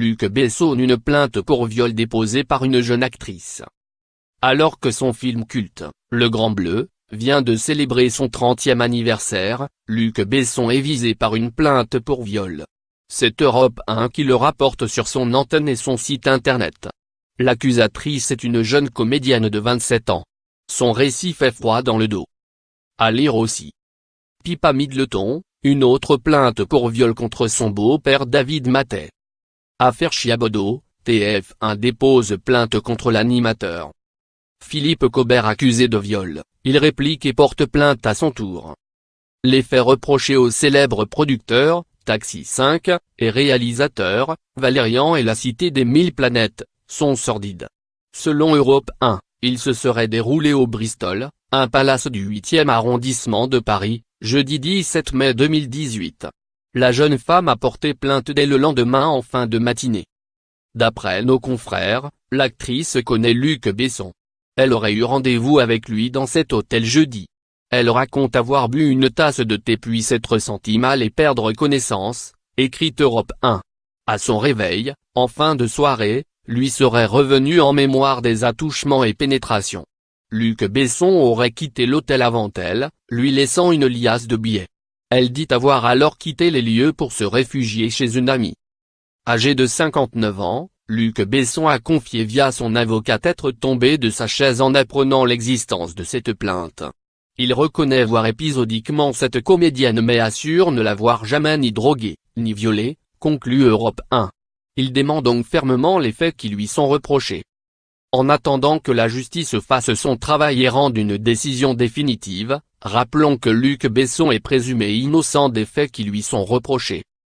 Luc Besson une plainte pour viol déposée par une jeune actrice. Alors que son film culte, Le Grand Bleu, vient de célébrer son 30e anniversaire, Luc Besson est visé par une plainte pour viol. C'est Europe 1 qui le rapporte sur son antenne et son site internet. L'accusatrice est une jeune comédienne de 27 ans. Son récit fait froid dans le dos. À lire aussi. Pippa Middleton, une autre plainte pour viol contre son beau-père David Mamet. Affaire Chiabodo, TF1 dépose plainte contre l'animateur. Philippe Cobert accusé de viol, il réplique et porte plainte à son tour. Les faits reprochés au célèbre producteur, Taxi 5, et réalisateur, Valérian et la Cité des Mille Planètes, sont sordides. Selon Europe 1, il se serait déroulé au Bristol, un palace du 8e arrondissement de Paris, jeudi 17 mai 2018. La jeune femme a porté plainte dès le lendemain en fin de matinée. D'après nos confrères, l'actrice connaît Luc Besson. Elle aurait eu rendez-vous avec lui dans cet hôtel jeudi. Elle raconte avoir bu une tasse de thé puis s'être sentie mal et perdre connaissance, écrit Europe 1. À son réveil, en fin de soirée, lui serait revenu en mémoire des attouchements et pénétrations. Luc Besson aurait quitté l'hôtel avant elle, lui laissant une liasse de billets. Elle dit avoir alors quitté les lieux pour se réfugier chez une amie. Âgé de 59 ans, Luc Besson a confié via son avocat être tombé de sa chaise en apprenant l'existence de cette plainte. Il reconnaît voir épisodiquement cette comédienne mais assure ne l'avoir jamais ni droguée, ni violée, conclut Europe 1. Il dément donc fermement les faits qui lui sont reprochés. En attendant que la justice fasse son travail et rende une décision définitive, rappelons que Luc Besson est présumé innocent des faits qui lui sont reprochés.